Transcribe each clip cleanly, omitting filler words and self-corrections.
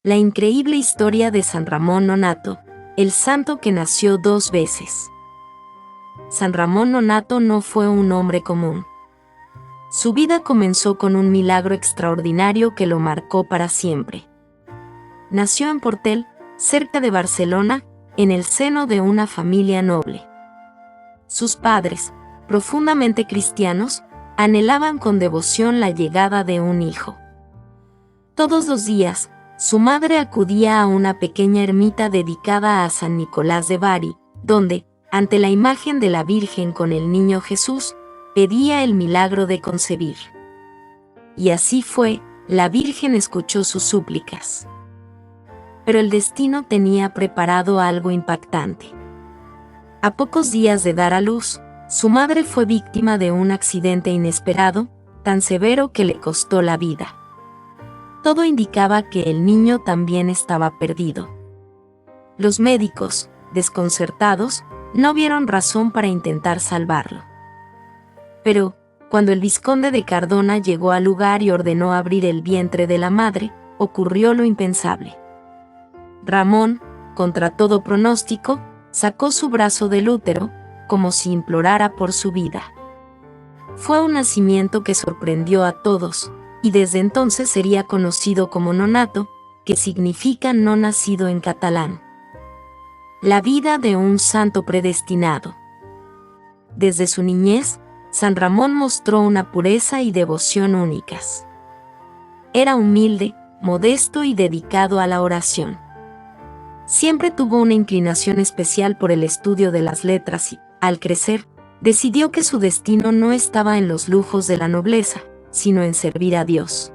La increíble historia de San Ramón Nonnato, el santo que nació 2 veces. San Ramón Nonnato no fue un hombre común. Su vida comenzó con un milagro extraordinario que lo marcó para siempre. Nació en Portel, cerca de Barcelona, en el seno de una familia noble. Sus padres, profundamente cristianos, anhelaban con devoción la llegada de un hijo. Todos los días, su madre acudía a una pequeña ermita dedicada a San Nicolás de Bari, donde, ante la imagen de la Virgen con el niño Jesús, pedía el milagro de concebir. Y así fue, la Virgen escuchó sus súplicas. Pero el destino tenía preparado algo impactante. A pocos días de dar a luz, su madre fue víctima de un accidente inesperado, tan severo que le costó la vida. Todo indicaba que el niño también estaba perdido. Los médicos, desconcertados, no vieron razón para intentar salvarlo. Pero, cuando el vizconde de Cardona llegó al lugar y ordenó abrir el vientre de la madre, ocurrió lo impensable. Ramón, contra todo pronóstico, sacó su brazo del útero, como si implorara por su vida. Fue un nacimiento que sorprendió a todos, y desde entonces sería conocido como Nonnato, que significa no nacido en catalán. La vida de un santo predestinado. Desde su niñez, San Ramón mostró una pureza y devoción únicas. Era humilde, modesto y dedicado a la oración. Siempre tuvo una inclinación especial por el estudio de las letras y, al crecer, decidió que su destino no estaba en los lujos de la nobleza, sino en servir a Dios.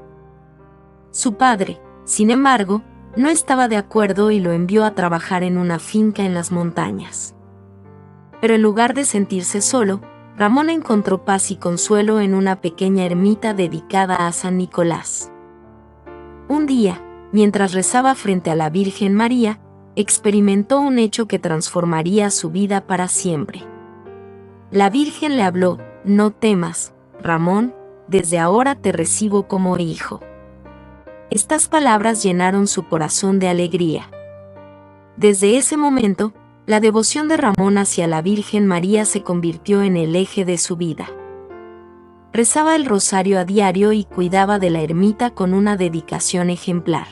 Su padre, sin embargo, no estaba de acuerdo y lo envió a trabajar en una finca en las montañas. Pero en lugar de sentirse solo, Ramón encontró paz y consuelo en una pequeña ermita dedicada a San Nicolás. Un día, mientras rezaba frente a la Virgen María, experimentó un hecho que transformaría su vida para siempre. La Virgen le habló: «No temas, Ramón, desde ahora te recibo como hijo». Estas palabras llenaron su corazón de alegría. Desde ese momento, la devoción de Ramón hacia la Virgen María se convirtió en el eje de su vida. Rezaba el rosario a diario y cuidaba de la ermita con una dedicación ejemplar.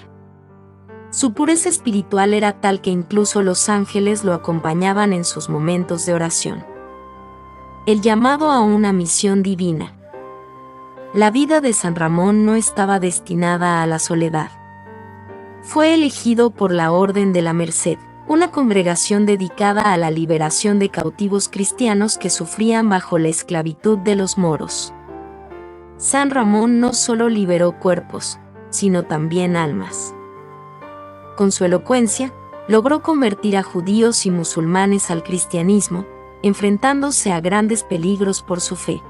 Su pureza espiritual era tal que incluso los ángeles lo acompañaban en sus momentos de oración. El llamado a una misión divina. La vida de San Ramón no estaba destinada a la soledad. Fue elegido por la Orden de la Merced, una congregación dedicada a la liberación de cautivos cristianos que sufrían bajo la esclavitud de los moros. San Ramón no solo liberó cuerpos, sino también almas. Con su elocuencia, logró convertir a judíos y musulmanes al cristianismo, enfrentándose a grandes peligros por su fe.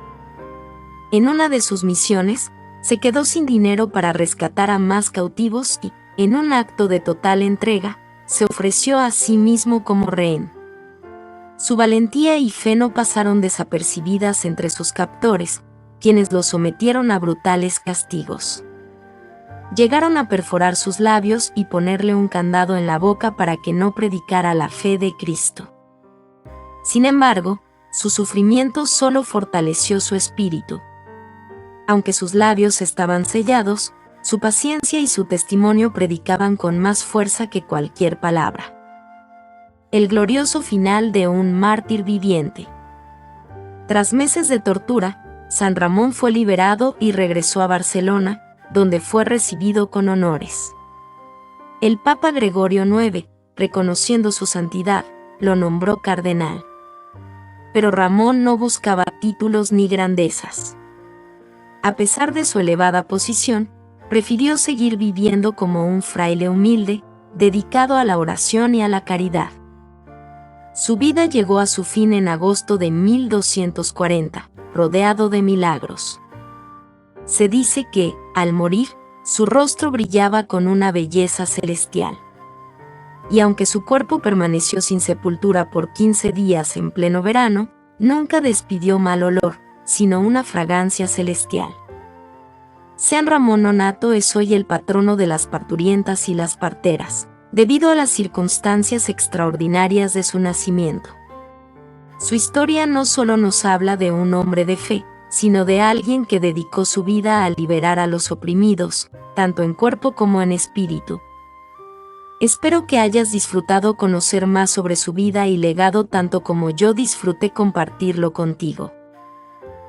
En una de sus misiones, se quedó sin dinero para rescatar a más cautivos y, en un acto de total entrega, se ofreció a sí mismo como rehén. Su valentía y fe no pasaron desapercibidas entre sus captores, quienes lo sometieron a brutales castigos. Llegaron a perforar sus labios y ponerle un candado en la boca para que no predicara la fe de Cristo. Sin embargo, su sufrimiento solo fortaleció su espíritu. Aunque sus labios estaban sellados, su paciencia y su testimonio predicaban con más fuerza que cualquier palabra. El glorioso final de un mártir viviente. Tras meses de tortura, San Ramón fue liberado y regresó a Barcelona, donde fue recibido con honores. El Papa Gregorio IX, reconociendo su santidad, lo nombró cardenal. Pero Ramón no buscaba títulos ni grandezas. A pesar de su elevada posición, prefirió seguir viviendo como un fraile humilde, dedicado a la oración y a la caridad. Su vida llegó a su fin en agosto de 1240, rodeado de milagros. Se dice que, al morir, su rostro brillaba con una belleza celestial. Y aunque su cuerpo permaneció sin sepultura por 15 días en pleno verano, nunca despidió mal olor, sino una fragancia celestial. San Ramón Nonnato es hoy el patrono de las parturientas y las parteras, debido a las circunstancias extraordinarias de su nacimiento. Su historia no solo nos habla de un hombre de fe, sino de alguien que dedicó su vida a liberar a los oprimidos, tanto en cuerpo como en espíritu. Espero que hayas disfrutado conocer más sobre su vida y legado tanto como yo disfruté compartirlo contigo.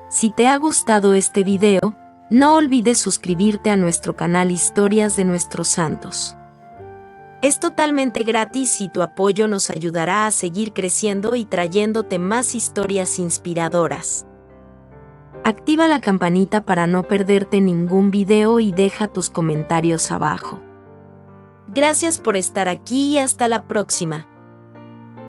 Si te ha gustado este video, no olvides suscribirte a nuestro canal Historias de Nuestros Santos. Es totalmente gratis y tu apoyo nos ayudará a seguir creciendo y trayéndote más historias inspiradoras. Activa la campanita para no perderte ningún video y deja tus comentarios abajo. Gracias por estar aquí y hasta la próxima.